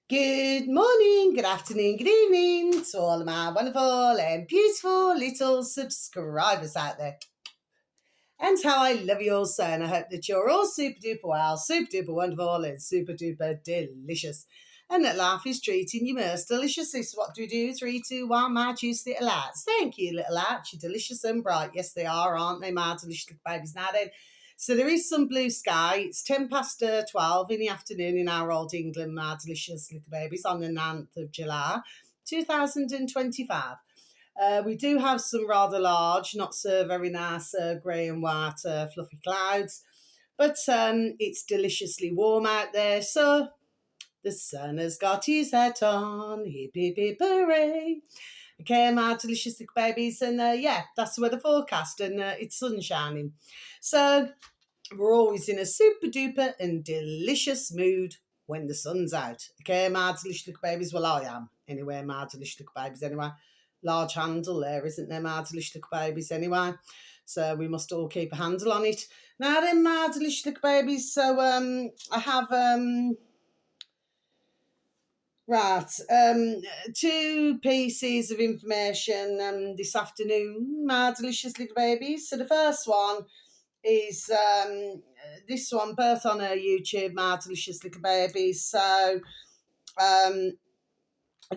Good morning, good afternoon, good evening to all of my wonderful and beautiful little subscribers out there. And how I love you all so, and I hope that you're all super duper well, super duper wonderful, and super duper delicious. And that life is treating you most deliciously. So what do we do? 3, 2, 1, my juicy little lights. Thank you, little lights. You're delicious and bright. Yes, they are, aren't they, my delicious little babies? Now then, so there is some blue sky. It's 10 past 12 in the afternoon in our old England, my delicious little babies, on the 9th of July, 2025. We do have some rather large, not so very nice grey and white fluffy clouds, but it's deliciously warm out there, so the sun has got his hat on, hip hip hip hooray. Okay, my delicious little babies, and yeah, that's the weather forecast, and it's sun shining. So we're always in a super duper and delicious mood when the sun's out. Okay, my delicious little babies, well I am. Anyway, my delicious little babies anyway. Large handle there, isn't there, my delicious little babies anyway. So we must all keep a handle on it. Now then, my delicious little babies, so I have two pieces of information this afternoon, my delicious little babies. So the first one is this one, birth on her YouTube, my delicious little babies. So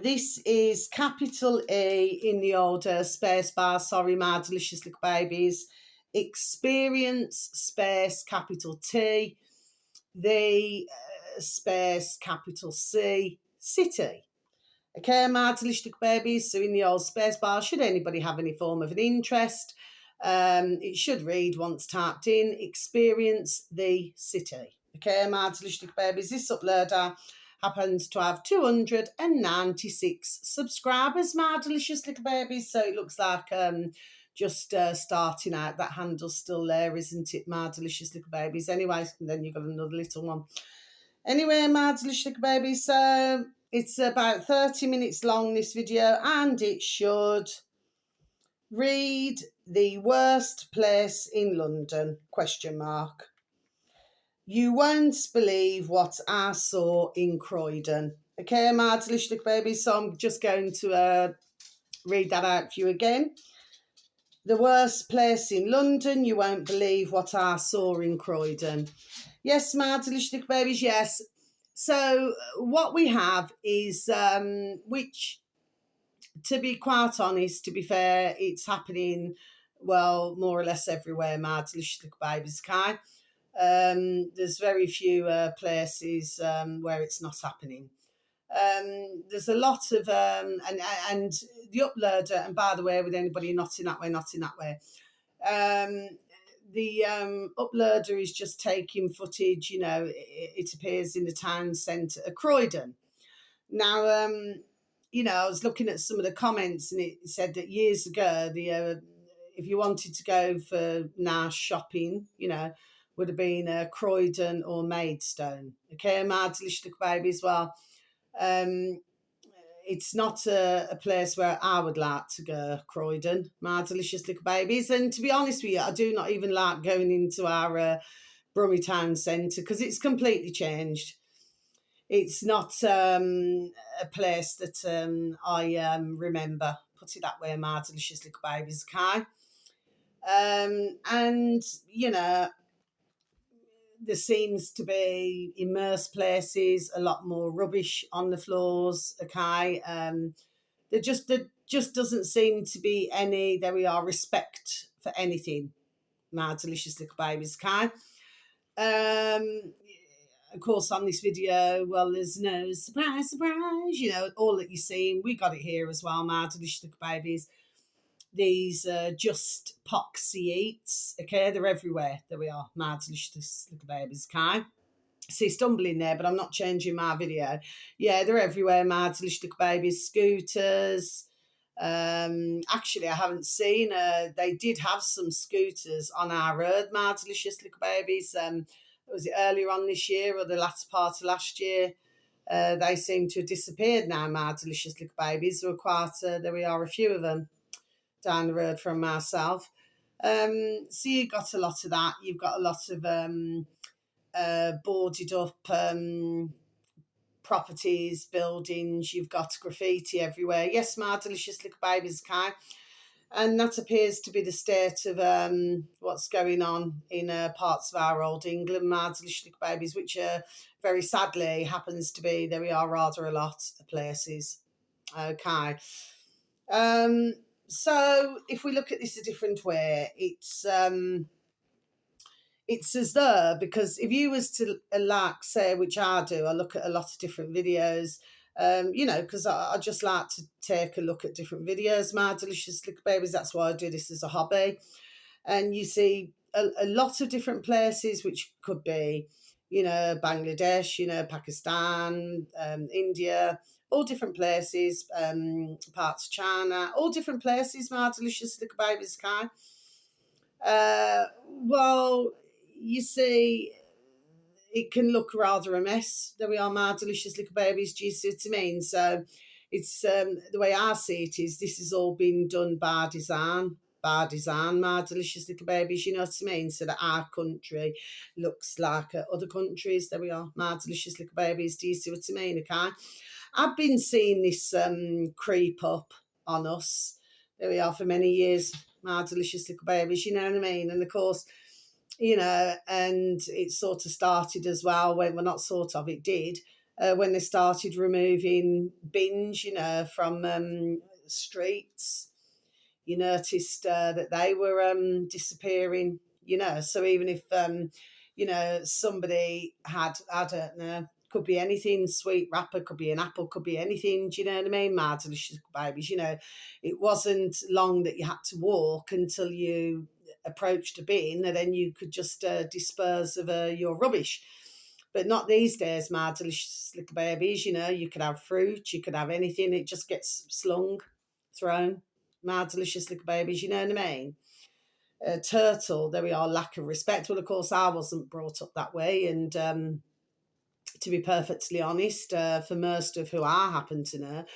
this is capital E in the order space bar, sorry, my delicious little babies. Experience space capital T, the space capital C, city. Okay, my delicious little babies. So in the old space bar, should anybody have any form of an interest, it should read, once typed in, experience the city. Okay, my delicious little babies. This uploader happens to have 296 subscribers, my delicious little babies. So it looks like just starting out. That handle's still there, isn't it, my delicious little babies? Anyway, and then you've got another little one. Anyway, my delicious little babies. So it's about 30 minutes long, this video, and it should read the worst place in London, ? You won't believe what I saw in Croydon. Okay, my delicious little babies. So I'm just going to read that out for you again. The worst place in London. You won't believe what I saw in Croydon. Yes, my delicious little babies, yes. So what we have is, which, to be quite honest, to be fair, it's happening, well, more or less everywhere, my delicious little babies, okay? There's very few places where it's not happening. There's a lot of, and the uploader, and by the way, with anybody not in that way, the uploader is just taking footage, it appears in the town centre of Croydon. Now, I was looking at some of the comments, and it said that years ago, if you wanted to go for nice shopping, would have been Croydon or Maidstone. Okay, my delicious little babies. Well, it's not a place where I would like to go, Croydon, my delicious little babies. And to be honest with you, I do not even like going into our Brummie Town Centre, because it's completely changed. It's not a place that I remember, put it that way, my delicious little babies, okay? And, there seems to be immersed places, a lot more rubbish on the floors, okay? There just doesn't seem to be any, there we are, respect for anything, my delicious little babies, okay? Of course, on this video, well, there's no surprise, all that you're seeing, we got it here as well, my delicious little babies. These just poxy eats, okay, they're everywhere. There we are, my delicious little babies, okay? See, stumbling there, but I'm not changing my video. Yeah, they're everywhere, my delicious little babies. Scooters. Actually, I haven't seen. They did have some scooters on our road, my delicious little babies. Was it earlier on this year or the latter part of last year? They seem to have disappeared now, my delicious little babies. There were quite. There we are, a few of them down the road from myself. So you've got a lot of that. You've got a lot of boarded up properties, buildings, you've got graffiti everywhere. Yes, my delicious little babies, okay? And that appears to be the state of what's going on in parts of our old England, my delicious little babies, which very sadly happens to be, there we are, rather a lot of places. Okay. So if we look at this a different way, it's as though, because if you was to like say, which I do, I look at a lot of different videos, because I just like to take a look at different videos, my delicious little babies. That's why I do this as a hobby. And you see a lot of different places, which could be, Bangladesh, Pakistan, India, all different places, parts of China, all different places, my delicious little babies, kind. Well, you see, it can look rather a mess. There we are, my delicious little babies. Do you see what I mean? So it's the way I see it is this has all been done by design. By design, my delicious little babies, you know what I mean? So that our country looks like other countries. There we are, my delicious little babies. Do you see what I mean? Okay. I've been seeing this creep up on us. There we are for many years, my delicious little babies, you know what I mean? And of course, and it sort of started as well when, well, not sort of, it did, when they started removing bins, from streets. You noticed that they were disappearing, so even if, somebody had, I don't know, could be anything, sweet wrapper, could be an apple, could be anything, do you know what I mean? My delicious babies, it wasn't long that you had to walk until you approached a bin, and then you could just dispose of your rubbish. But not these days, my delicious little babies. You could have fruit, you could have anything, it just gets slung, thrown. My delicious little babies, you know what I mean? Turtle, there we are, lack of respect. Well, of course, I wasn't brought up that way, and to be perfectly honest, for most of who I happen to know,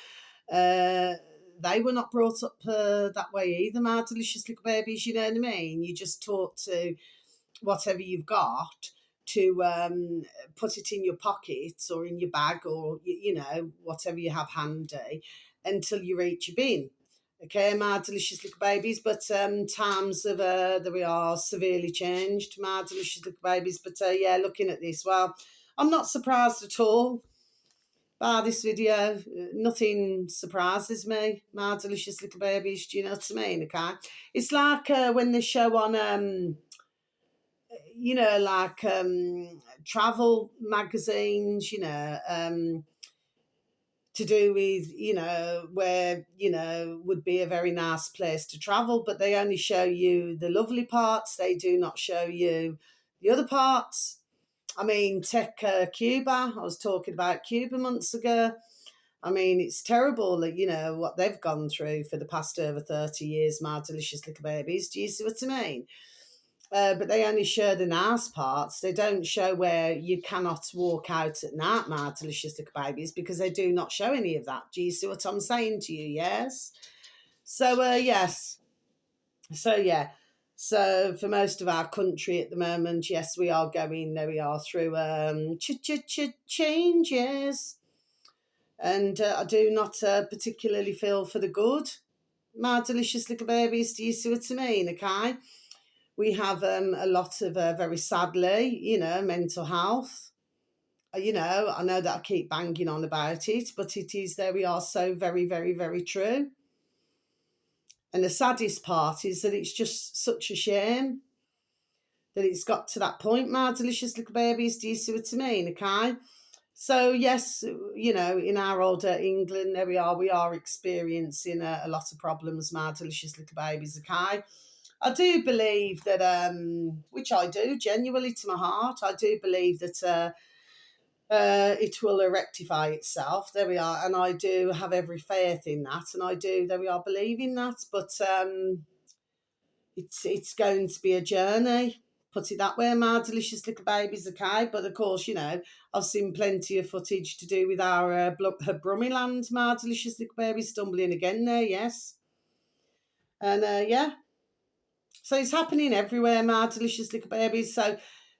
they were not brought up that way either, my delicious little babies, you know what I mean? You just taught to, whatever you've got, to put it in your pockets or in your bag, or, whatever you have handy, until you reach your bin. Okay, my delicious little babies, but times have, there we are, severely changed, my delicious little babies. But yeah, looking at this, well, I'm not surprised at all by this video. Nothing surprises me, my delicious little babies. Do you know what I mean? Okay, it's like when they show on, travel magazines, to do with, where, would be a very nice place to travel, but they only show you the lovely parts. They do not show you the other parts. I mean, take Cuba. I was talking about Cuba months ago. I mean, it's terrible that, what they've gone through for the past over 30 years, my delicious little babies. Do you see what I mean? But they only show the nice parts. They don't show where you cannot walk out at night, my delicious little babies, because they do not show any of that. Do you see what I'm saying to you? Yes. So, yes. So, yeah. So, for most of our country at the moment, yes, we are going, there we are, through changes. And I do not particularly feel for the good, my delicious little babies. Do you see what I mean? Okay. We have a lot of, very sadly, mental health. I know that I keep banging on about it, but it is, there we are, so very, very, very true. And the saddest part is that it's just such a shame that it's got to that point, my delicious little babies. Do you see what I mean? Okay. So, yes, in our older England, there we are experiencing a lot of problems, my delicious little babies, okay? I do believe that, which I do genuinely to my heart, I do believe that it will rectify itself. There we are, and I do have every faith in that, and I do, there we are, believe in that. But it's going to be a journey. Put it that way, my delicious little babies, okay? But of course, I've seen plenty of footage to do with our Brummyland, my delicious little babies, stumbling again there, yes. And yeah. So it's happening everywhere, my delicious little babies. So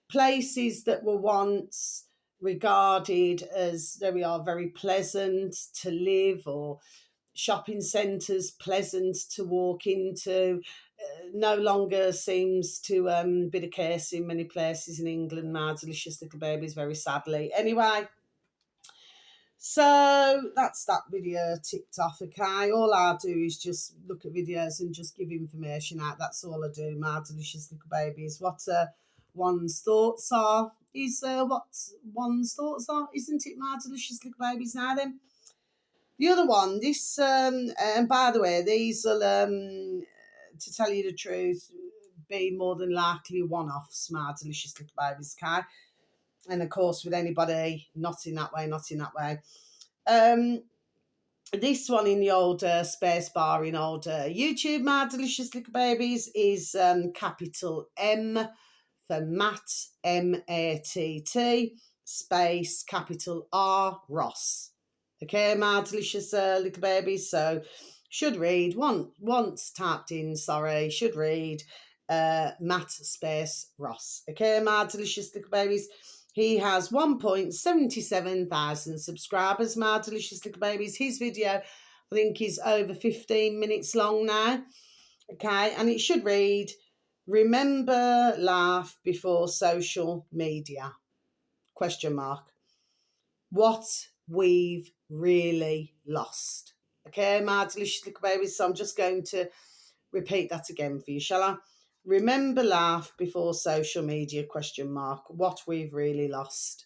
places that were once regarded as, there we are, very pleasant to live, or shopping centres pleasant to walk into, no longer seems to be the case in many places in England, my delicious little babies, very sadly. Anyway, so that's that video ticked off, okay? All I do is just look at videos and just give information out. That's all I do, my delicious little babies. What one's thoughts are is what one's thoughts are, isn't it, my delicious little babies? Now then, the other one, this, and by the way, these will, to tell you the truth, be more than likely one-offs, my delicious little babies, okay? And of course, with anybody, not in that way, not in that way. This one in the old space bar in old YouTube, my delicious little babies, is capital M for Matt, M-A-T-T, space capital R, Ross. Okay, my delicious little babies. So should read, once typed in, sorry, should read Matt space Ross. Okay, my delicious little babies. He has 1.77 thousand subscribers, my delicious little babies. His video, I think, is over 15 minutes long now. Okay, and it should read, remember, laugh before social media, question mark. What we've really lost. Okay, my delicious little babies. So I'm just going to repeat that again for you, shall I? Remember, laugh before social media, question mark. What we've really lost.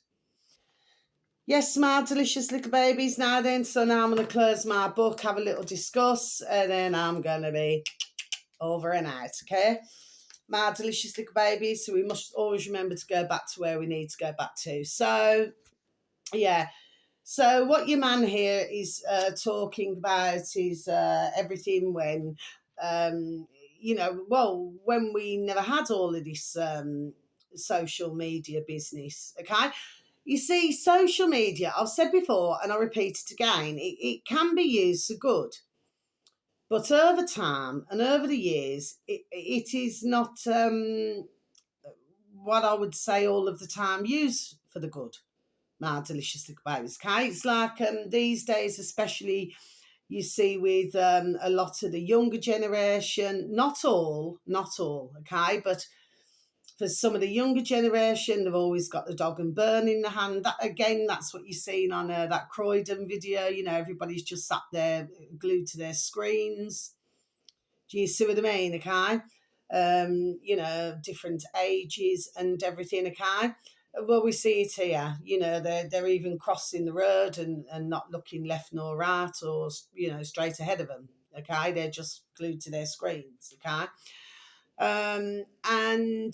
Yes, my delicious little babies. Now then, so now I'm going to close my book, have a little discuss, and then I'm going to be over and out, okay? My delicious little babies. So we must always remember to go back to where we need to go back to. So, yeah. So what your man here is talking about is everything when, when we never had all of this social media business, okay? You see, social media, I've said before and I'll repeat it again, it can be used for good. But over time and over the years, it is not what I would say all of the time used for the good, my delicious little babies, okay? It's like these days, especially, you see with a lot of the younger generation, not all, okay, but for some of the younger generation, they've always got the dog and bone in the hand. That, again, that's what you're seeing on that Croydon video. You know, everybody's just sat there glued to their screens. Do you see what I mean, okay? Different ages and everything, okay? Well, we see it here. You know, they're even crossing the road and not looking left nor right, or, straight ahead of them, okay? They're just glued to their screens, okay? And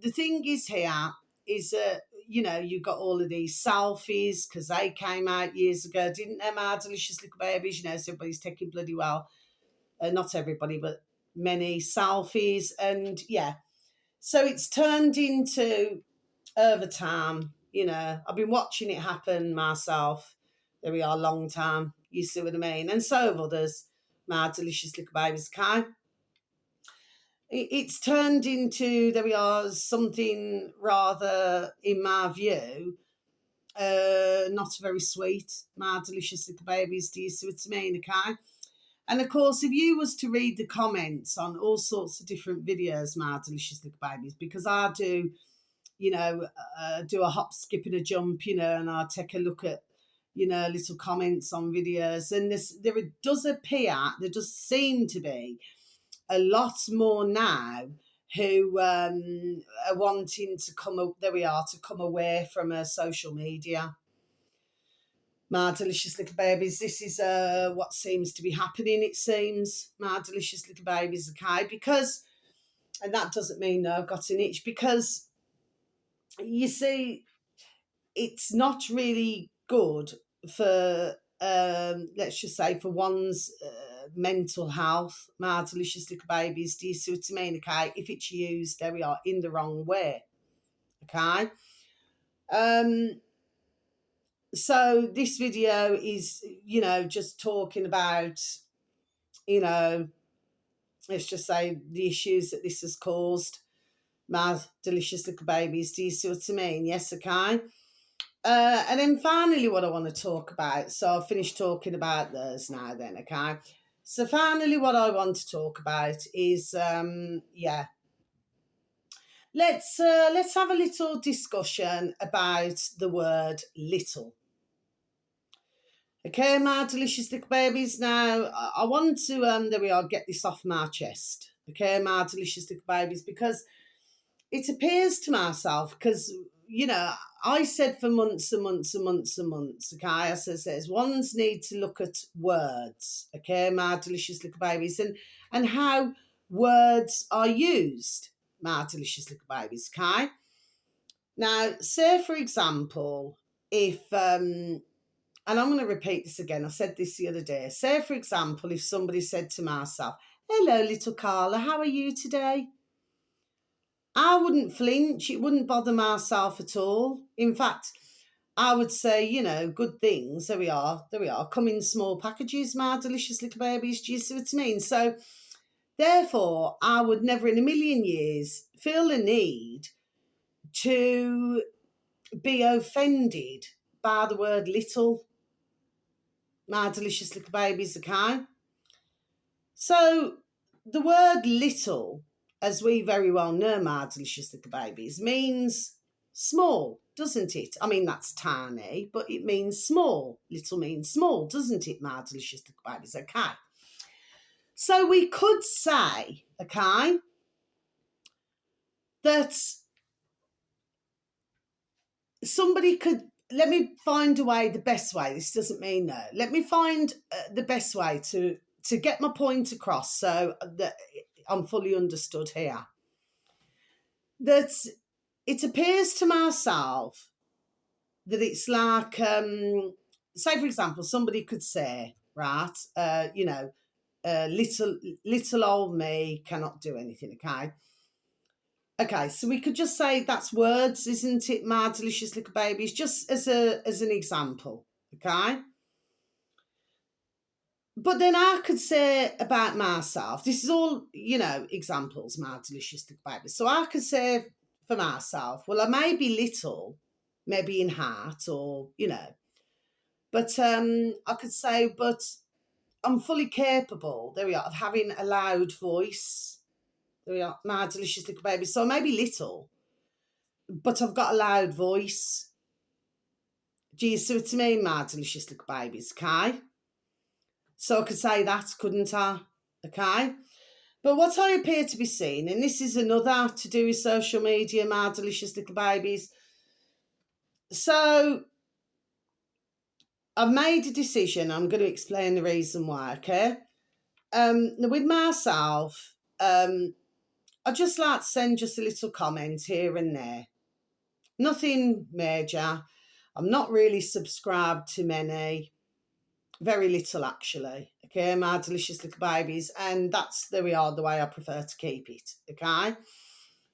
the thing is here is that, you've got all of these selfies, because they came out years ago, didn't they, my delicious little babies? So everybody's taking bloody well. Not everybody, but many selfies. And, yeah. So it's turned into, over time, I've been watching it happen myself. There we are, long time. You see what I mean? And so have others, my delicious little babies, okay? It's turned into, there we are, something rather, in my view, not very sweet, my delicious little babies. Do you see what I mean, okay? And of course, if you was to read the comments on all sorts of different videos, my delicious little babies, because I do, do a hop, skip and a jump, and I take a look at, little comments on videos. And there does seem to be a lot more now who are wanting to come away from social media. My delicious little babies, this is what seems to be happening, it seems, my delicious little babies, okay? Because, and that doesn't mean I've got an itch, because, you see, it's not really good for, let's just say, for one's mental health, my delicious little babies. Do you see what I mean, okay? If it's used, there we are, in the wrong way, okay? So this video is, just talking about, let's just say, the issues that this has caused, my delicious little babies. Do you see what I mean? Yes, okay? And then finally, what I want to talk about. So I've finished talking about those now. Then, okay. So finally, what I want to talk about is, let's have a little discussion about the word little. Okay, my delicious little babies. Now, I want to there we are, get this off my chest. Okay, my delicious little babies, because it appears to myself, because I said for months and months and months and months, okay, I says ones need to look at words, okay, my delicious little babies, and how words are used, my delicious little babies, okay. Now, say for example, if and I'm going to repeat this again, I said this the other day. Say for example, if somebody said to myself, "Hello, little Carla, how are you today?" I wouldn't flinch. It wouldn't bother myself at all. In fact, I would say, good things. There we are. There we are. Come in small packages, my delicious little babies. Do you see what I mean? So, therefore, I would never in a million years feel the need to be offended by the word little, my delicious little babies, okay? So, the word little, as we very well know, my delicious little babies, means small, doesn't it? I mean, that's tiny, but it means small. Little means small, doesn't it, my delicious little babies? Okay. So we could say, okay, that somebody could, let me find a way, the best way. This doesn't mean no. Let me find the best way to get my point across so that I'm fully understood here. That it appears to myself that it's like, say for example, somebody could say, right, little old me cannot do anything, okay? Okay, so we could just say that's words, isn't it, my delicious little babies? Just as an example, okay? But then I could say about myself, this is all, examples, my delicious little babies. So I could say for myself, well, I may be little, maybe in heart or, but I could say, but I'm fully capable, there we are, of having a loud voice. There we are, my delicious little babies. So I may be little, but I've got a loud voice. Do you see what I mean, my delicious little babies, okay? So I could say that, couldn't I? Okay? But what I appear to be seeing, and this is another to do with social media, my delicious little babies. So I've made a decision. I'm going to explain the reason why, okay? With myself, I just like to send just a little comment here and there. Nothing major. I'm not really subscribed to many. Very little, actually. Okay, my delicious little babies. And that's, there we are, the way I prefer to keep it. Okay?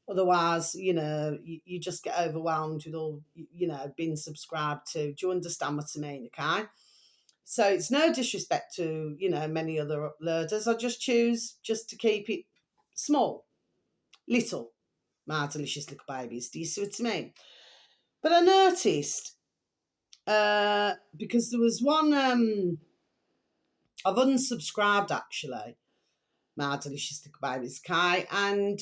Otherwise, you just get overwhelmed with all, being subscribed to. Do you understand what I mean? Okay? So it's no disrespect to, many other uploaders. I just choose just to keep it small, little, my delicious little babies. Do you see what I mean? But I noticed, because there was one, I've unsubscribed actually, my delicious little babies, Kai, and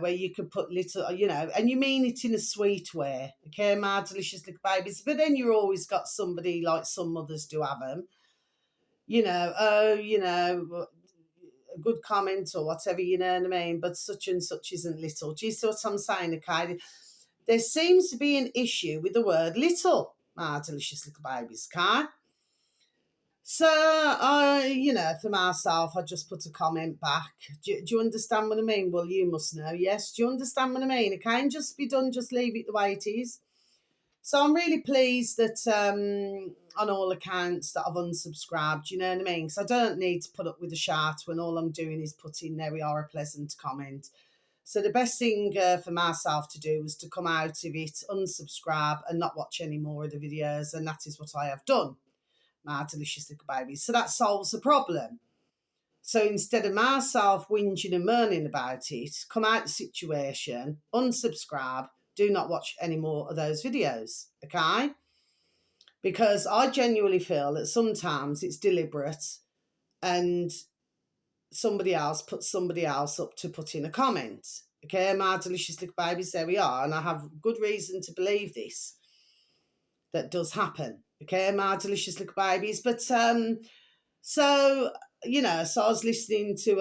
where you could put little, and you mean it in a sweet way, okay, my delicious little babies. But then you've always got somebody, like some mothers do have them, a good comment or whatever, you know what I mean, but such and such isn't little. Do you see what I'm saying, okay? There seems to be an issue with the word little, my delicious little babies, okay? So, for myself, I just put a comment back. Do you understand what I mean? Well, you must know, yes. Do you understand what I mean? It can't just be done, just leave it the way it is. So I'm really pleased that, on all accounts, that I've unsubscribed, you know what I mean? Because I don't need to put up with a shout when all I'm doing is putting, there we are, a pleasant comment. So the best thing for myself to do was to come out of it, unsubscribe, and not watch any more of the videos, and that is what I have done, my delicious little babies. So that solves the problem. So instead of myself whinging and moaning about it, come out of the situation, unsubscribe, do not watch any more of those videos, okay? Because I genuinely feel that sometimes it's deliberate and somebody else puts somebody else up to put in a comment. Okay, my delicious little babies, there we are. And I have good reason to believe this. That does happen. Okay, my delicious little babies. But so so I was listening to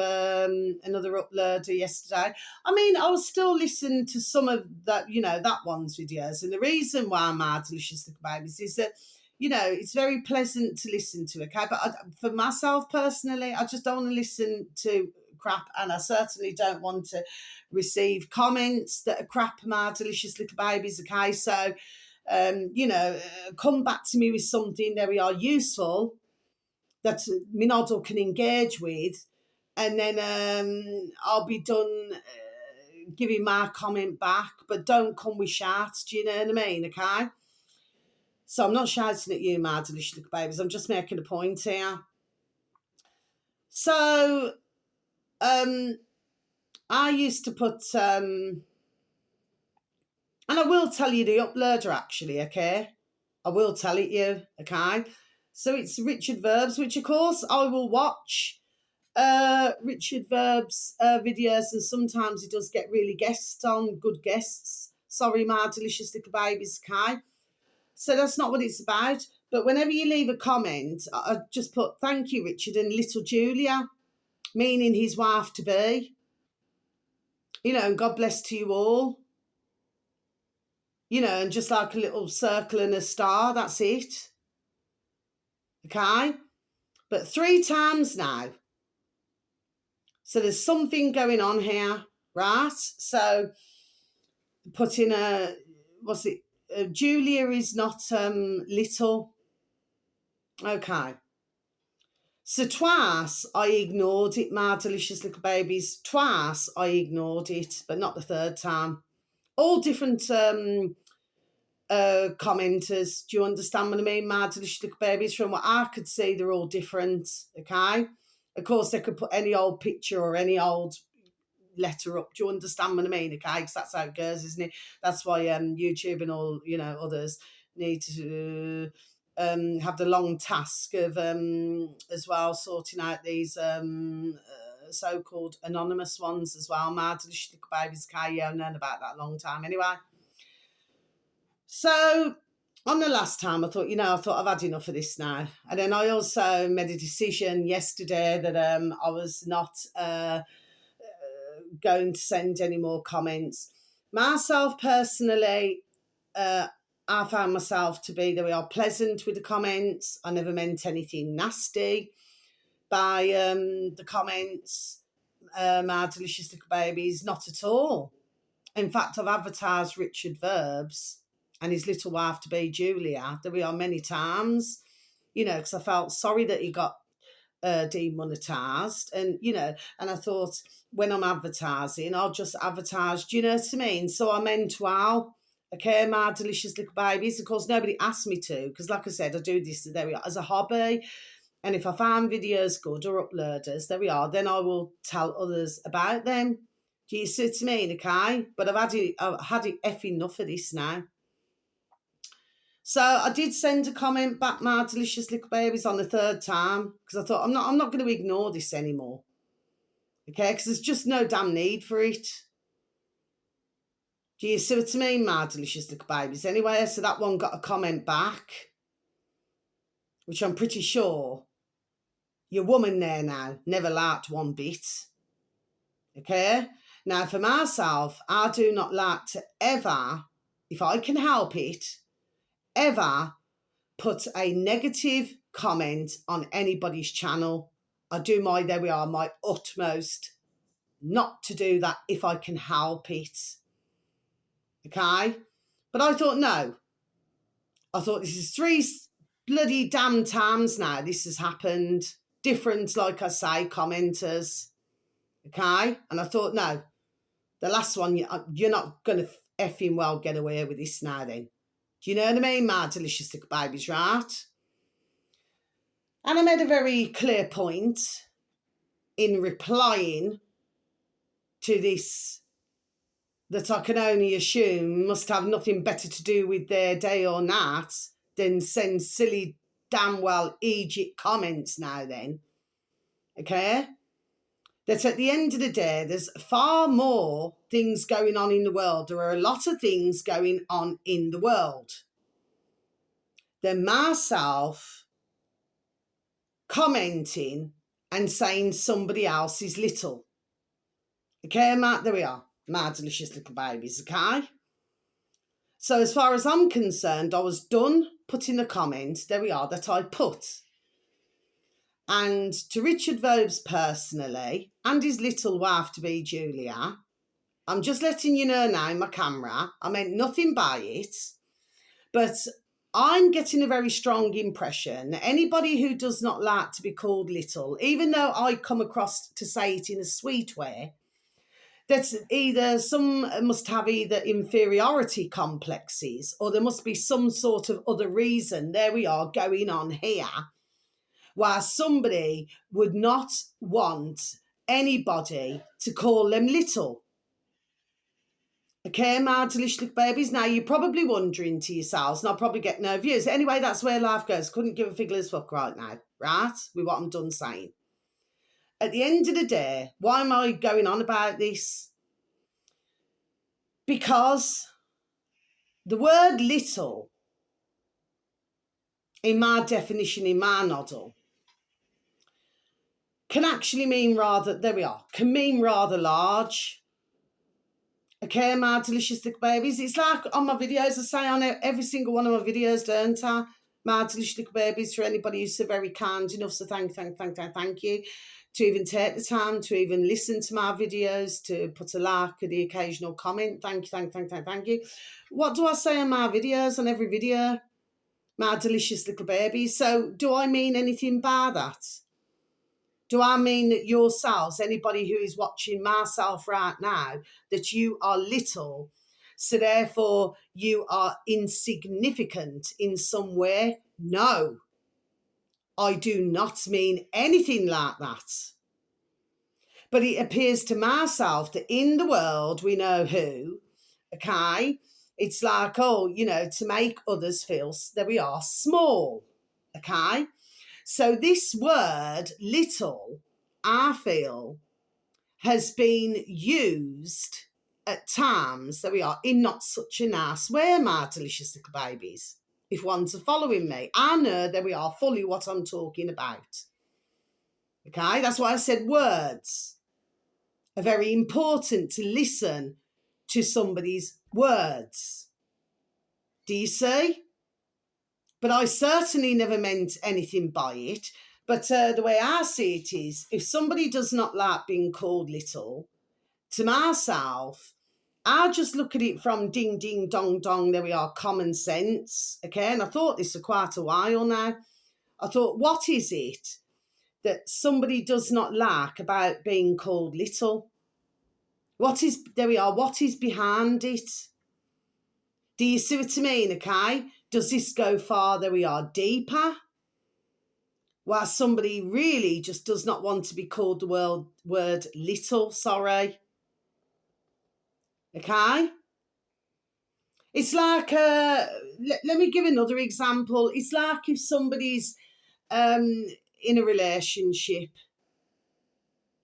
another uploader yesterday. I mean, I was still listening to some of that, that one's videos. And the reason why my delicious little babies is that, it's very pleasant to listen to, okay? But for myself personally, I just don't want to listen to crap, and I certainly don't want to receive comments that are crap, my delicious little babies, okay? So, come back to me with something that we are useful, that me noddle can engage with, and then I'll be done giving my comment back, but don't come with shouts, do you know what I mean, okay? So I'm not shouting at you, my delicious little babies. I'm just making a point here. So I used to put, and I will tell you the uploader actually, okay? I will tell it you, okay? So it's Richard Verbs, which of course I will watch Richard Verbs videos, and sometimes he does get really guests on, good guests. Sorry, my delicious little babies, okay? So that's not what it's about. But whenever you leave a comment, I just put, thank you, Richard, and little Julia, meaning his wife to be. And God bless to you all. And just like a little circle and a star, that's it. Okay? But 3 times now. So there's something going on here, right? So put in Julia is not little. Okay. So twice I ignored it, my delicious little babies. Twice I ignored it, but not the third time. All different commenters. Do you understand what I mean, my delicious little babies? From what I could see, they're all different, okay? Of course, they could put any old picture or any old letter up. Do you understand what I mean, okay? Because that's how it goes, isn't it? That's why YouTube and all, others need to have the long task of as well sorting out these so-called anonymous ones as well. My delicious little babies, okay? Yeah, I've known about that a long time anyway. So on the last time, I thought, I've had enough of this now. And then I also made a decision yesterday that I was not going to send any more comments. Myself personally, I found myself to be, we are pleasant with the comments. I never meant anything nasty by the comments. My delicious little babies, not at all. In fact, I've advertised Richard Verbs and his little wife to be Julia. There we are many times, because I felt sorry that he got demonetised, and and I thought, when I'm advertising, I'll just advertise, do you know what I mean? So I meant well, okay, my delicious little babies. Of course, nobody asked me to, because like I said, I do this, there we are, as a hobby. And if I find videos good or uploaders, there we are, then I will tell others about them. Do you see what I mean, okay? But I've had it effing enough of this now. So I did send a comment back, my delicious little babies, on the third time, because I thought, I'm not going to ignore this anymore. Okay, because there's just no damn need for it. Do you see what I mean, my delicious little babies? Anyway, so that one got a comment back, which I'm pretty sure your woman there now never liked one bit. Okay? Now, for myself, I do not like to ever, if I can help it, ever put a negative comment on anybody's channel. I do my utmost not to do that if I can help it. Okay? But I thought, no. I thought, this is 3 bloody damn times now this has happened. Different, like I say, commenters. Okay? And I thought, no. The last one, you're not going to effing well get away with this now then. Do you know what I mean, my delicious little babies, right? And I made a very clear point in replying to this that I can only assume must have nothing better to do with their day or night than send silly, damn well Egypt comments now then. Okay? That at the end of the day, there's far more things going on in the world. There are a lot of things going on in the world than myself commenting and saying somebody else is little. Okay, Matt, there we are. My delicious little babies, okay? So as far as I'm concerned, I was done putting a comment, there we are, that I put. And to Richard Vobes personally, and his little wife-to-be Julia, I'm just letting you know now in my camera, I meant nothing by it, but I'm getting a very strong impression that anybody who does not like to be called little, even though I come across to say it in a sweet way, that's either some must have either inferiority complexes or there must be some sort of other reason, there we are, going on here, where somebody would not want anybody to call them little. Okay, my delicious little babies. Now, you're probably wondering to yourselves, and I'll probably get no views. Anyway, that's where life goes. Couldn't give a figgler's fuck right now, right? With what I'm done saying. At the end of the day, why am I going on about this? Because the word little, in my definition, in my noddle, can actually mean rather, there we are, can mean rather large. Okay, my delicious little babies. It's like on my videos, I say on every single one of my videos, don't I? My delicious little babies, for anybody who's so very kind enough, so thank you, to even take the time to even listen to my videos, to put a like or the occasional comment. Thank you. What do I say on my videos, on every video? My delicious little babies. So do I mean anything by that? Do I mean that yourselves, anybody who is watching myself right now, that you are little, so therefore you are insignificant in some way? No, I do not mean anything like that. But it appears to myself that in the world, we know who, okay? It's like, oh, you know, to make others feel, there we are, small, okay? So this word, little, I feel, has been used at times, there we are, in not such a nice way, my delicious little babies. If ones are following me, I know that we are fully what I'm talking about. Okay, that's why I said words are very important, to listen to somebody's words. Do you see? But I certainly never meant anything by it. But the way I see it is, if somebody does not like being called little, to myself, I just look at it from ding, ding, dong, dong, there we are, common sense, okay? And I thought this for quite a while now. I thought, what is it that somebody does not like about being called little? What is, there we are, what is behind it? Do you see what I mean, okay? Does this go far, there we are, deeper? Where somebody really just does not want to be called the word little, sorry. Okay? It's like, let me give another example. It's like if somebody's in a relationship,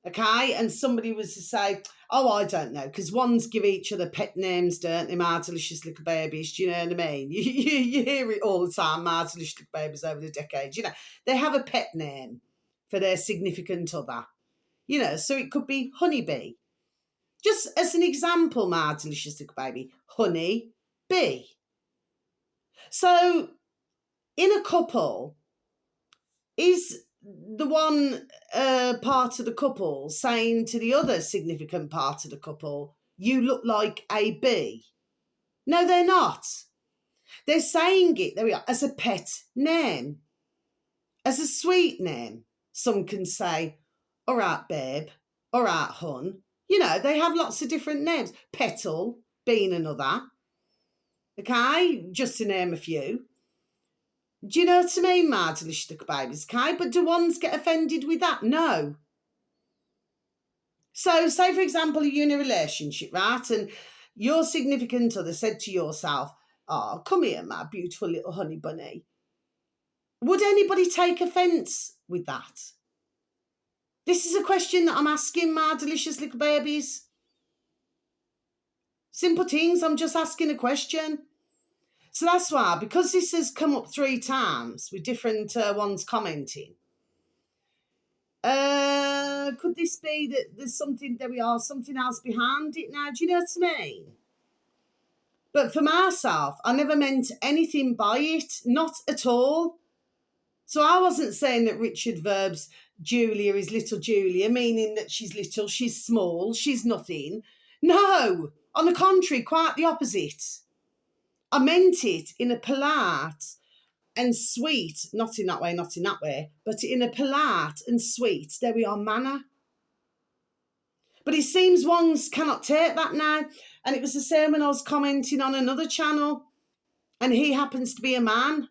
okay, and somebody was to say, oh, I don't know, because ones give each other pet names, don't they, my delicious little babies, do you know what I mean? You hear it all the time, my delicious little babies over the decades, you know, they have a pet name for their significant other, you know, so it could be Honeybee. Just as an example, my delicious little baby, Honey Bee. So in a couple, is the one part of the couple saying to the other significant part of the couple, you look like a bee? No, they're not. They're saying it, there we are, as a pet name, as a sweet name. Some can say, all right, babe, all right, hun. You know, they have lots of different names. Petal being another. Okay, just to name a few. Do you know what I mean, my delicious little babies? Okay, but do ones get offended with that? No. So, say for example, you're in a relationship, right? And your significant other said to yourself, "Oh, come here, my beautiful little honey bunny," would anybody take offence with that? This is a question that I'm asking my delicious little babies. Simple things, I'm just asking a question. So that's why, because this has come up 3 times with different ones commenting, could this be that there's something, something else behind it now? Do you know what I mean? But for myself, I never meant anything by it, not at all. So I wasn't saying that Richard Verb's Julia is little Julia, meaning that she's little, she's small, she's nothing. No, on the contrary, quite the opposite. I meant it in a polite and sweet, not in that way, but in a polite and sweet, there we are, manner. But it seems ones cannot take that now. And it was the same when I was commenting on another channel, and he happens to be a man.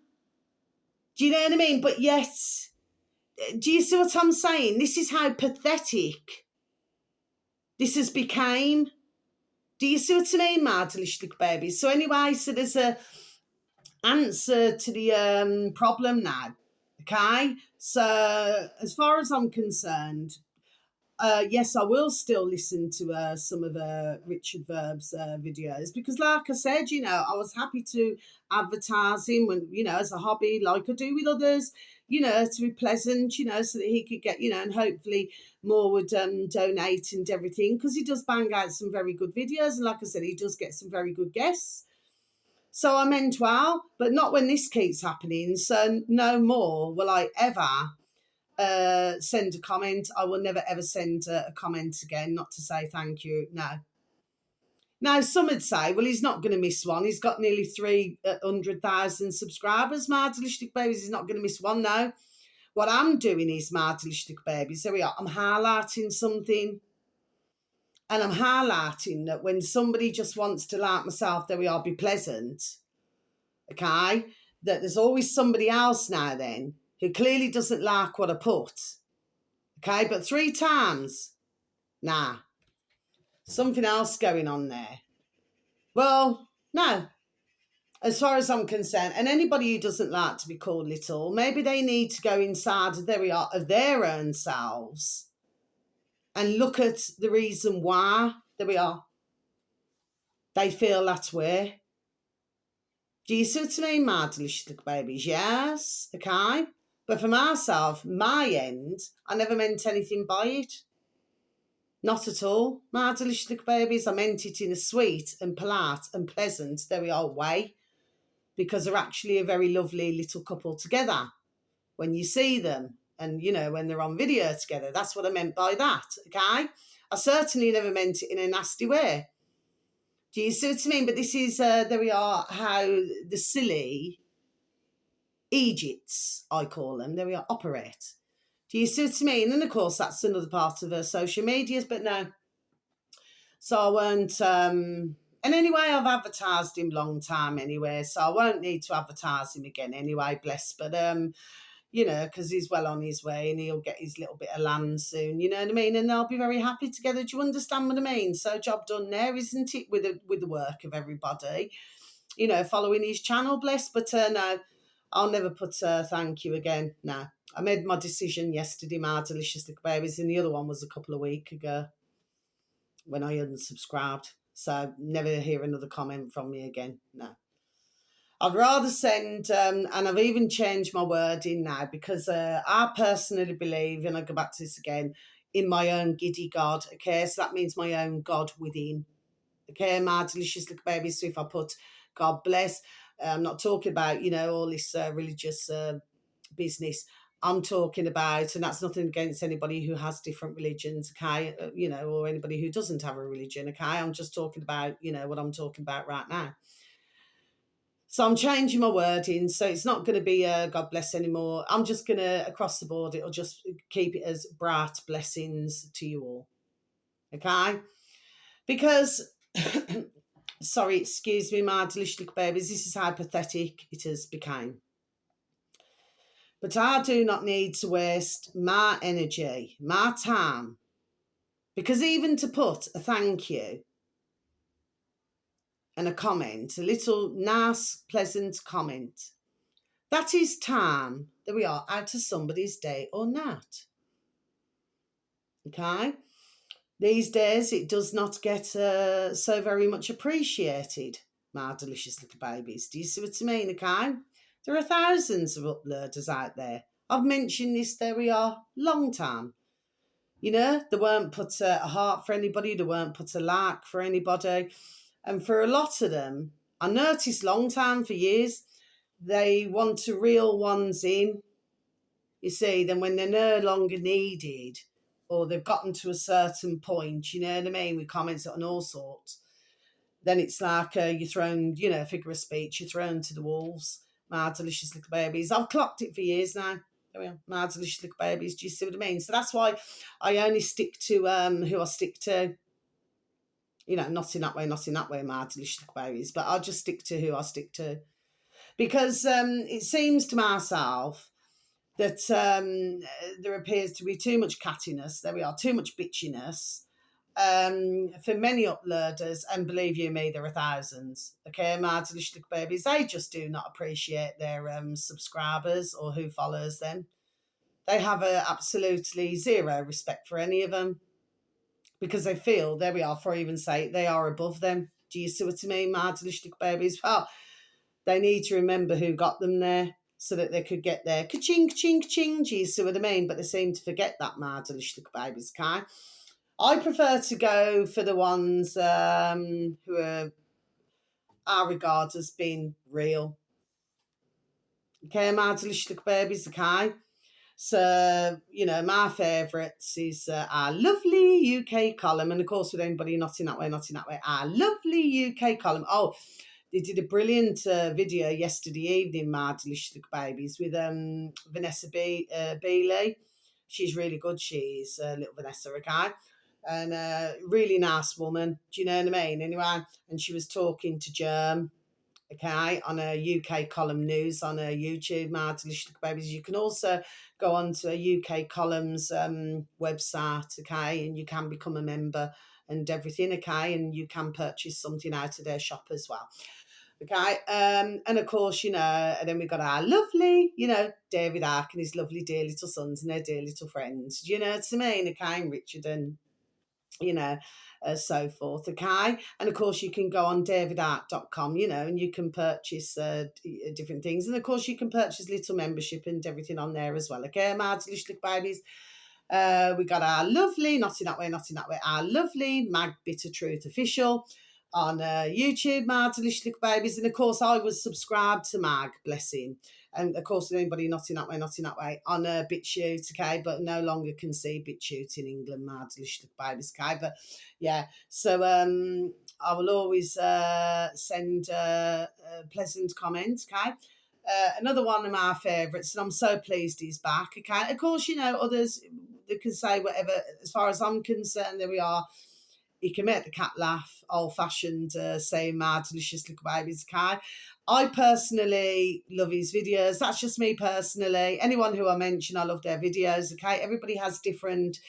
Do you know what I mean? But yes, do you see what I'm saying? This is how pathetic this has become. Do you see what I mean, my delicious little babies? So anyway, so there's a answer to the problem now, okay? So as far as I'm concerned, yes, I will still listen to some of Richard Verb's videos, because like I said, I was happy to advertise him when, as a hobby, like I do with others, to be pleasant, so that he could get, and hopefully more would donate and everything, because he does bang out some very good videos. And like I said, he does get some very good guests. So I meant well, but not when this keeps happening. So no more will I ever send a comment. I will never ever send a comment again, not to say thank you. No. Now, some would say, well, he's not going to miss one. He's got nearly 300,000 subscribers. My delicious babies, he's not going to miss one now. What I'm doing is, my delicious babies, there we are, I'm highlighting something. And I'm highlighting that when somebody just wants to, like myself, there we are, be pleasant, okay, that there's always somebody else now then who clearly doesn't like what I put, okay, but 3 times, nah, something else going on there. Well, no, as far as I'm concerned, and anybody who doesn't like to be called little, maybe they need to go inside, there we are, of their own selves and look at the reason why, there we are, they feel that way. Do you see what I mean, my delicious little babies? Yes, okay. But for myself, my end, I never meant anything by it. Not at all. My delicious little babies, I meant it in a sweet and polite and pleasant, there we are, way, because they're actually a very lovely little couple together when you see them and, when they're on video together. That's what I meant by that, okay? I certainly never meant it in a nasty way. Do you see what I mean? But this is, there we are, how the silly Egypts, I call them, there we are, operate. Do you see what I mean? And of course, that's another part of social medias, but no. So I won't, and anyway, I've advertised him long time anyway, so I won't need to advertise him again anyway, bless. But, because he's well on his way and he'll get his little bit of land soon, you know what I mean? And they'll be very happy together. Do you understand what I mean? So job done there, isn't it, with the work of everybody, following his channel, bless. But no, I'll never put thank you again. No, I made my decision yesterday, my delicious little babies, and the other one was a couple of weeks ago when I unsubscribed. So never hear another comment from me again. No. I'd rather send, and I've even changed my wording now, because I personally believe, and I go back to this again, in my own giddy God, okay? So that means my own God within, okay, my delicious little babies. So if I put God bless, I'm not talking about, all this religious business. I'm talking about, and that's nothing against anybody who has different religions, okay, or anybody who doesn't have a religion, okay? I'm just talking about, what I'm talking about right now. So I'm changing my wording, so it's not going to be God bless anymore. I'm just going to, across the board, it'll just keep it as bright blessings to you all, okay? Because, sorry, excuse me, my delicious little babies, this is how pathetic it has become. But I do not need to waste my energy, my time, because even to put a thank you, and a comment, a little nice, pleasant comment. That is time that we are out of somebody's day or night. Okay? These days, it does not get so very much appreciated, my delicious little babies. Do you see what I mean? Okay? There are thousands of uploaders out there. I've mentioned this, there we are, long time. You know, they won't put a heart for anybody, they won't put a like for anybody. And for a lot of them, I noticed long time, for years, they want to reel ones in, you see, then when they're no longer needed or they've gotten to a certain point, you know what I mean, with comments on all sorts, then it's like you're thrown, you know, figure of speech, you're thrown to the wolves. My delicious little babies. I've clocked it for years now. There we are. My delicious little babies. Do you see what I mean? So that's why I only stick to who I stick to. You know, not in that way, my delicious little babies, but I'll just stick to who I stick to. Because it seems to myself that there appears to be too much cattiness. There we are, too much bitchiness for many uploaders, and believe you me, there are thousands. Okay, my delicious little babies, they just do not appreciate their subscribers or who follows them. They have absolutely zero respect for any of them because they feel, there we are, for even say, they are above them. Do you see what I mean, my delicious little babies? Well, they need to remember who got them there so that they could get there. Ka-ching, ka-ching, ka-ching, do you see what I mean? But they seem to forget that, my delicious little babies, okay? I prefer to go for the ones who are regarded as being real. Okay, my delicious little babies, okay? So, you know, my favourites is our lovely UK column. And of course, with anybody not in that way, our lovely UK column. Oh, they did a brilliant video yesterday evening, my delicious little babies, with Vanessa Beeley. She's really good. She's little Vanessa, okay? And a really nice woman. Do you know what I mean? Anyway, and she was talking to Germ, okay, on a UK column news on a YouTube, my delicious little babies. You can also go onto a UK columns website, okay, and you can become a member and everything, okay, and you can purchase something out of their shop as well. Okay, and of course, you know, and then we got our lovely, you know, David Ark and his lovely dear little sons and their dear little friends. Do you know what I mean? Okay, and Richard and, you know, so forth, okay? And of course, you can go on davidark.com, you know, and you can purchase different things. And of course, you can purchase little membership and everything on there as well, okay, my delicious little babies? We got our lovely, not in that way, our lovely Mag Bitter Truth official on YouTube, my delicious little babies. And of course, I was subscribed to Mag, bless him. And of course, anybody not in that way, on BitChute, okay, but no longer can see BitChute in England, my delicious little babies, okay. But yeah, so I will always send pleasant comments, okay. Another one of my favourites, and I'm so pleased he's back, okay. Of course, you know, others, they can say whatever. As far as I'm concerned, there we are. He can make the cat laugh, old-fashioned, saying my delicious little babies, okay? I personally love his videos. That's just me personally. Anyone who I mention, I love their videos, okay? Everybody has different,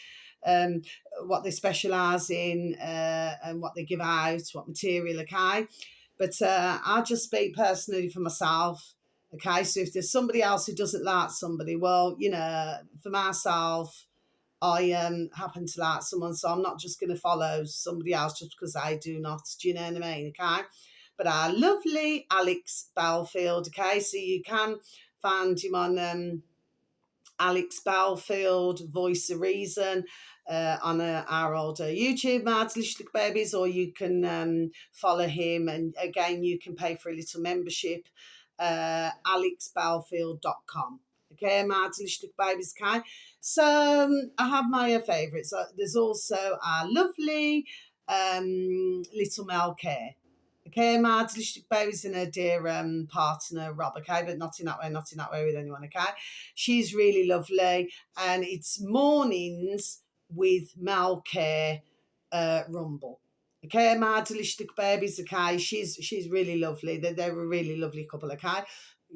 what they specialise in and what they give out, what material, okay? But I just speak personally for myself, okay? So if there's somebody else who doesn't like somebody, well, you know, for myself, I happen to like someone, so I'm not just going to follow somebody else just because I do not. Do you know what I mean? Okay. But our lovely Alex Belfield, okay, so you can find him on Alex Belfield, Voice of Reason, on our old YouTube, my delicious little babies, or you can follow him, and again, you can pay for a little membership, alexbelfield.com. Okay, my delicious little babies, okay? So I have my favourites. There's also our lovely little Mel Care. Okay, my delicious little babies and her dear partner, Rob, okay? But not in that way with anyone, okay? She's really lovely. And it's mornings with Mel Care Rumble. Okay, my delicious little babies, okay? She's really lovely. They're a really lovely couple, okay?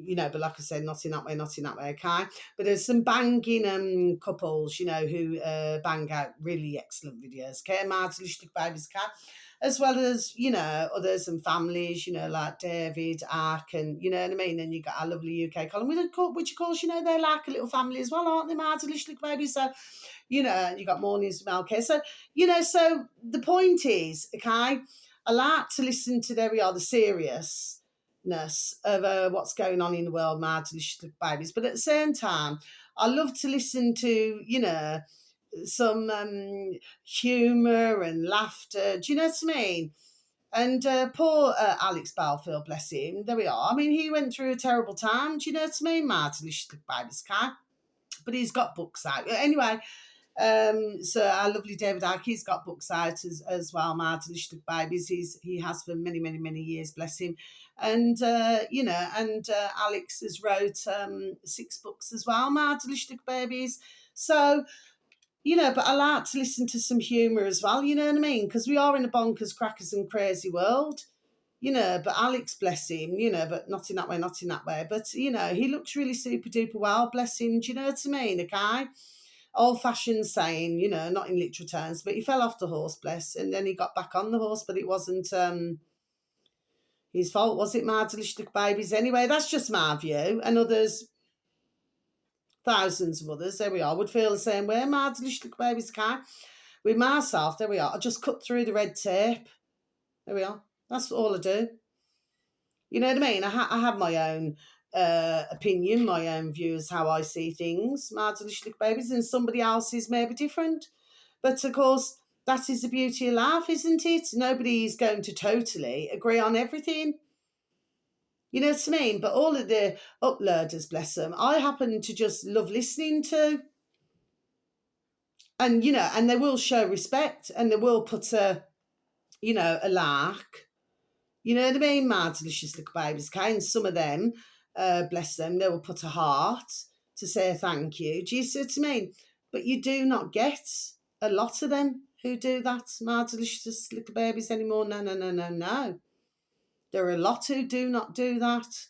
you know, but like I said, not in that way, okay? But there's some banging couples, you know, who bang out really excellent videos, okay? Mardlichtig Babies, okay? As well as, you know, others and families, you know, like David, Ark, and you know what I mean? And you got our lovely UK column, which of course, you know, they're like a little family as well, aren't they, Mardlichtig Babies? So, you know, you got Mornings with Malcare. So, you know, so the point is, okay, I like to listen to, there we are, the seriousness of what's going on in the world, Mardlichtig Babies. But at the same time, I love to listen to, you know, some humour and laughter. Do you know what I mean? And poor Alex Balfield, bless him, there we are. I mean, he went through a terrible time. Do you know what I mean? Mardlichtig Babies, okay? But he's got books out. Anyway, so our lovely David Icke, he's got books out as well, Mardlichtig Babies. He has for many, many, many years, bless him. And, you know, and Alex has wrote 6 books as well, Mardlichtig Babies. So, you know, but I like to listen to some humour as well, you know what I mean? Because we are in a bonkers, crackers and crazy world, you know, but Alex, bless him, you know, but not in that way. But, you know, he looks really super duper well, bless him, do you know what I mean, okay? Old-fashioned saying, you know, not in literal terms, but he fell off the horse, bless, and then he got back on the horse, but it wasn't his fault, was it, Mardlichtig Babies? Anyway, that's just my view, and others, thousands of others, there we are, would feel the same way, Mardlichtig Babies, okay? With myself, there we are, I just cut through the red tape, there we are, that's all I do. You know what I mean? I have my own opinion, my own views, how I see things, Mardlichtig Babies, and somebody else's may be different. But of course, that is the beauty of life, isn't it? Nobody's going to totally agree on everything. You know what I mean? But all of the uploaders, bless them, I happen to just love listening to. And, you know, and they will show respect and they will put a, you know, a like. You know what I mean? Mardlichtig Babies, okay? And some of them, bless them, they will put a heart to say thank you. Do you see what I mean? But you do not get a lot of them who do that, Mardlichtig Babies, anymore. No. There are a lot who do not do that.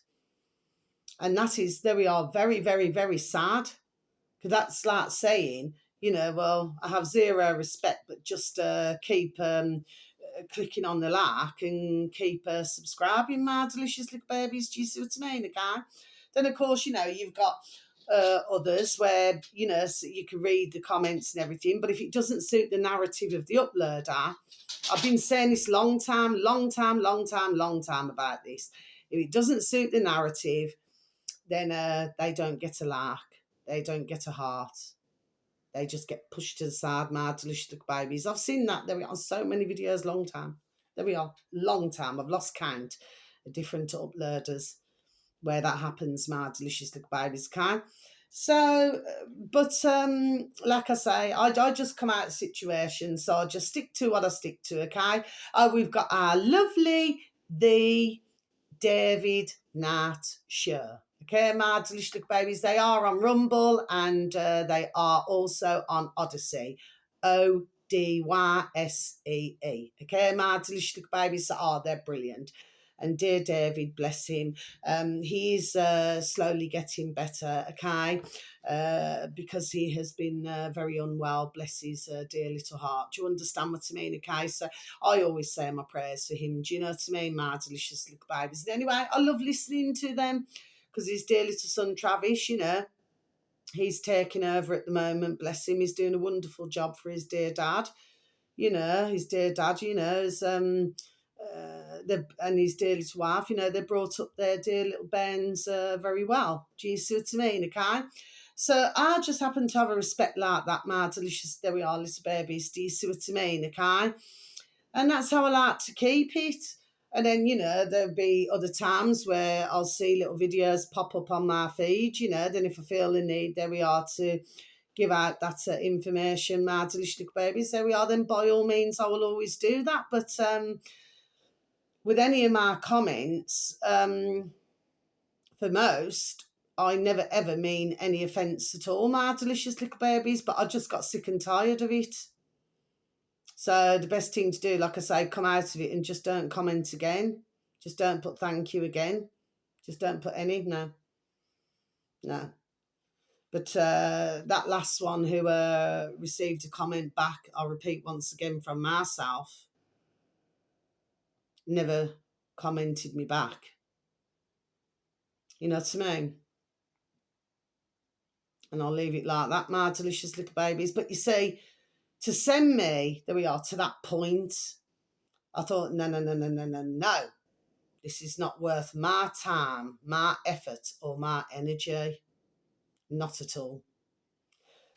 And that is, there we are, very, very, very sad. Because that's like saying, you know, well, I have zero respect, but just keep clicking on the like and keep subscribing, Mardlichtig Babies. Do you see what I mean, okay? Then, of course, you know, you've got others where, you know, so you can read the comments and everything, but if it doesn't suit the narrative of the uploader, I've been saying this long time about this. If it doesn't suit the narrative, then they don't get a like. They don't get a heart. They just get pushed to the side, Mardlichtig Babies. I've seen that. There we are, so many videos, long time. There we are, long time. I've lost count of different uploaders where that happens, Mardlichtig Babies, okay? So, but like I say, I just come out of situations, so I just stick to what I stick to, okay? We've got our lovely, the David Nat show. Okay, Mardlichtig Babies, they are on Rumble and they are also on Odyssey. Odyssee. Okay, Mardlichtig Babies, they're brilliant. And dear David, bless him, he's slowly getting better, okay, because he has been very unwell, bless his dear little heart. Do you understand what I mean, okay? So I always say my prayers for him, do you know what I mean, Mardlichtig Babies? And anyway, I love listening to them because his dear little son Travis, you know, he's taking over at the moment, bless him, he's doing a wonderful job for his dear dad, you know, is and his dear little wife, you know, they brought up their dear little Bens very well. Do you see what I mean, okay? So I just happen to have a respect like that, Mardlichtig, there we are, little babies, do you see what I mean, okay? And that's how I like to keep it. And then, you know, there'll be other times where I'll see little videos pop up on my feed, you know, then if I feel the need, there we are, to give out that information, Mardlichtig Babies, there we are, then by all means I will always do that. But with any of my comments, for most, I never ever mean any offence at all, Mardlichtig Babies, but I just got sick and tired of it. So the best thing to do, like I say, come out of it and just don't comment again. Just don't put thank you again. Just don't put any, no. No. But that last one who received a comment back, I'll repeat once again from myself, never commented me back. You know what I mean? And I'll leave it like that, my delicious little babies. But you see, to send me, there we are, to that point, I thought, no. This is not worth my time, my effort, or my energy. Not at all.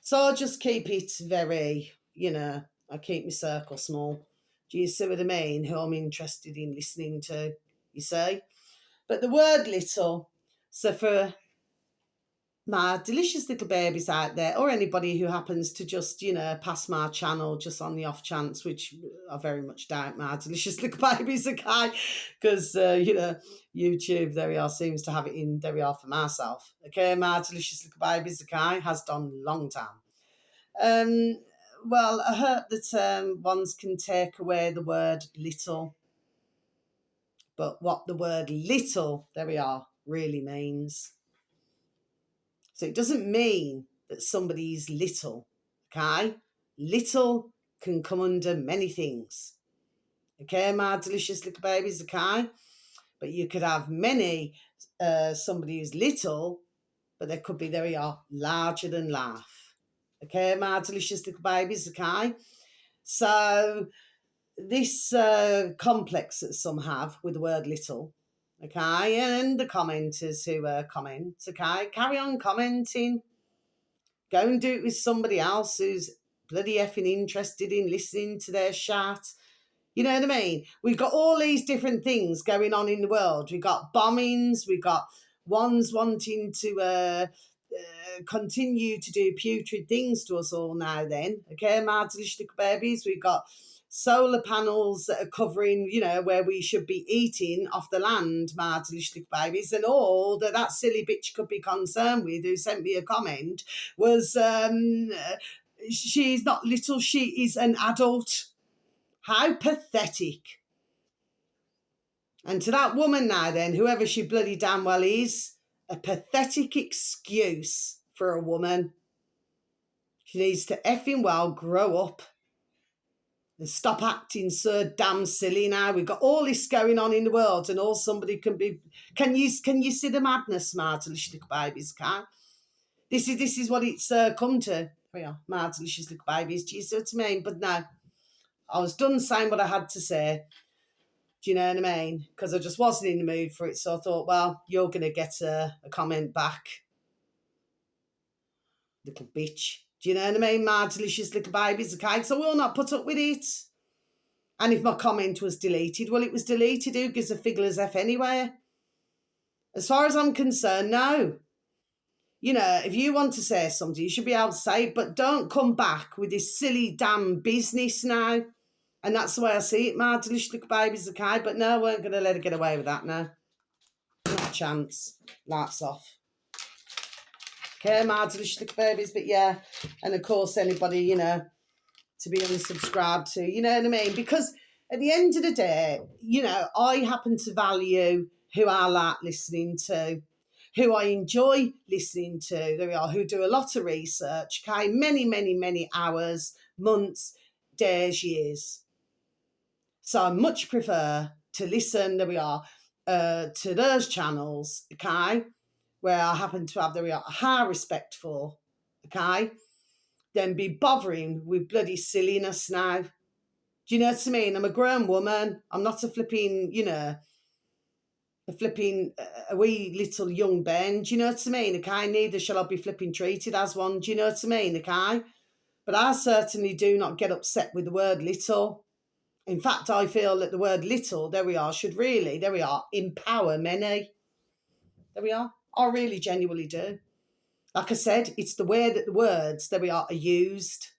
So I just keep it very, I keep my circle small. Do you see what I mean? Who I'm interested in listening to, you see? But the word little, so for my delicious little babies out there, or anybody who happens to just, pass my channel just on the off chance, which I very much doubt my delicious little babies, okay? Because, YouTube, there we are, seems to have it in, there we are, for myself. Okay, my delicious little babies, okay, has done long time. Well, I heard that ones can take away the word little, but what the word little, there we are, really means. So it doesn't mean that somebody is little, okay? Little can come under many things, okay, my delicious little babies, okay? But you could have many, somebody who's little, but there could be, there we are, larger than life, okay, my delicious little babies, okay? So this complex that some have with the word little, okay, and the commenters who comment, okay, carry on commenting. Go and do it with somebody else who's bloody effing interested in listening to their chat. You know what I mean? We've got all these different things going on in the world. We've got bombings. We've got ones wanting to continue to do putrid things to us all now then. Okay, my delicious little babies. We've got solar panels that are covering, where we should be eating off the land, my delicious little babies. And all that silly bitch could be concerned with, who sent me a comment, was she's not little, she is an adult. How pathetic. And to that woman now then, whoever she bloody damn well is, a pathetic excuse for a woman. She needs to effing well grow up and stop acting so damn silly now. We've got all this going on in the world and all somebody can be... Can you see the madness, my delicious little babies, okay? This is what it's come to. There we are, my delicious little babies. Do you see what I mean? But no, I was done saying what I had to say. Do you know what I mean? Because I just wasn't in the mood for it. So I thought, well, you're going to get a comment back. Little bitch. Do you know what I mean? My delicious little babies, okay? So I will not put up with it. And if my comment was deleted, well, it was deleted. Who gives a fiddler's F anyway? As far as I'm concerned, no. If you want to say something, you should be able to say it, but don't come back with this silly damn business now. And that's the way I see it, my delicious little babies, okay? But no, we weren't going to let her get away with that now. Not a chance. Lights off. Okay, my delicious little babies, but yeah. And of course, anybody, to be unsubscribed to, you know what I mean? Because at the end of the day, I happen to value who I like listening to, who I enjoy listening to. There we are, who do a lot of research, okay? Many, many, many hours, months, days, years. So I much prefer to listen, there we are, to those channels, okay, where I happen to have, there we are, a high respect for, okay, than be bothering with bloody silliness now. Do you know what I mean? I'm a grown woman. I'm not a flipping, a wee little young Ben. Do you know what I mean? Okay, neither shall I be flipping treated as one. Do you know what I mean? Okay, but I certainly do not get upset with the word little. In fact, I feel that the word little, there we are, should really, there we are, empower many. There we are. I really genuinely do. Like I said, it's the way that the words, there we are used.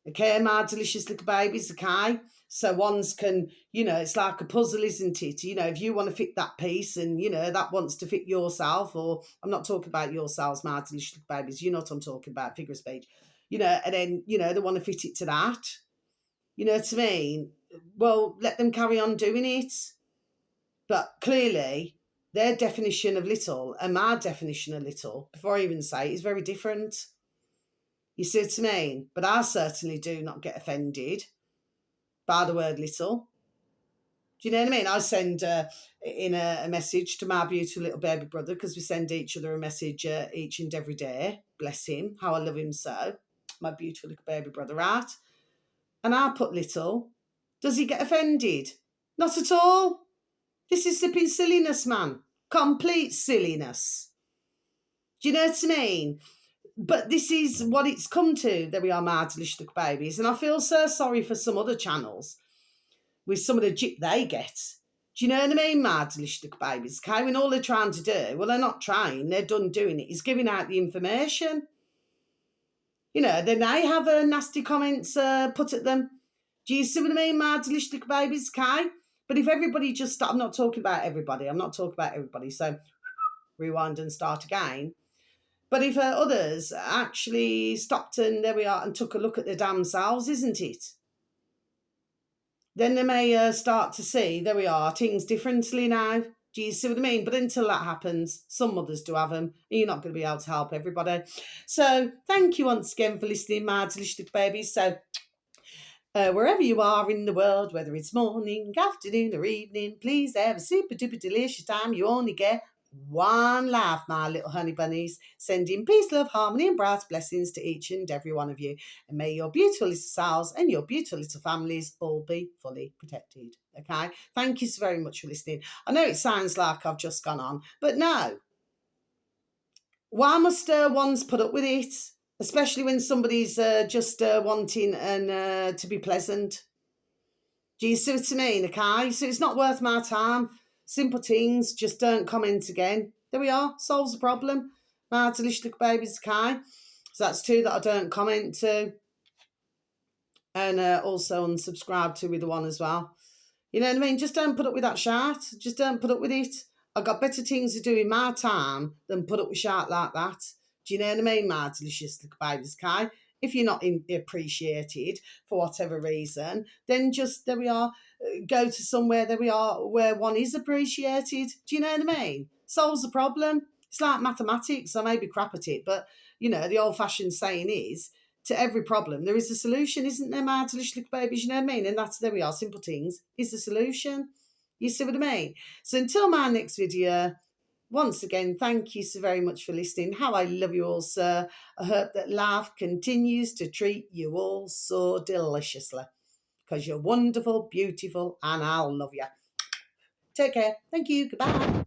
Okay, my delicious little babies, okay? So ones can, it's like a puzzle, isn't it? If you want to fit that piece and, that wants to fit yourself, or I'm not talking about yourselves, my delicious little babies, you know what I'm talking about, figure of speech. And then, they want to fit it to that. You know what I mean? Well, let them carry on doing it. But clearly, their definition of little and my definition of little, before I even say it, is very different. You see what I mean? But I certainly do not get offended by the word little. Do you know what I mean? I send in a message to my beautiful little baby brother, because we send each other a message each and every day. Bless him, how I love him so. My beautiful little baby brother, right? And I put little. Does he get offended? Not at all. This is sipping silliness, man. Complete silliness. Do you know what I mean? But this is what it's come to. There we are, my delicious little babies. And I feel so sorry for some other channels with some of the jip they get. Do you know what I mean, my delicious little babies? Okay, when all they're trying to do, well, they're not trying, they're done doing it, is giving out the information. You know, then they have nasty comments put at them. Do you see what I mean, my delicious little babies? Okay? But if everybody just I'm not talking about everybody. So rewind and start again. But if others actually stopped and there we are and took a look at their damn selves, isn't it? Then they may start to see, there we are, things differently now. Do you see what I mean? But until that happens, some mothers do have them, and you're not going to be able to help everybody. So thank you once again for listening, my delicious little babies. So wherever you are in the world, whether it's morning, afternoon, or evening, please have a super duper delicious time. You only get one life, my little honey bunnies. Sending peace, love, harmony, and bright blessings to each and every one of you. And may your beautiful little selves and your beautiful little families all be fully protected. Okay? Thank you so very much for listening. I know it sounds like I've just gone on, but no. Why must ones put up with it? Especially when somebody's just wanting and to be pleasant. Do you see what I mean? Okay, so it's not worth my time. Simple things, just don't comment again. There we are, solves the problem. My delicious little babies, okay. So that's two that I don't comment to. And also unsubscribe to with the one as well. You know what I mean? Just don't put up with that shit. Just don't put up with it. I've got better things to do in my time than put up with shit like that. Do you know what I mean, my delicious little babies, okay? If you're not appreciated for whatever reason, then just, there we are, go to somewhere, there we are, where one is appreciated. Do you know what I mean? Solves the problem. It's like mathematics. I may be crap at it, but, you know, the old-fashioned saying is, to every problem, there is a solution, isn't there, my delicious little babies? You know what I mean? And that's, there we are, simple things is the solution. You see what I mean? So until my next video, once again, thank you so very much for listening. How I love you all, sir. I hope that life continues to treat you all so deliciously, because you're wonderful, beautiful, and I'll love you. Take care. Thank you. Goodbye.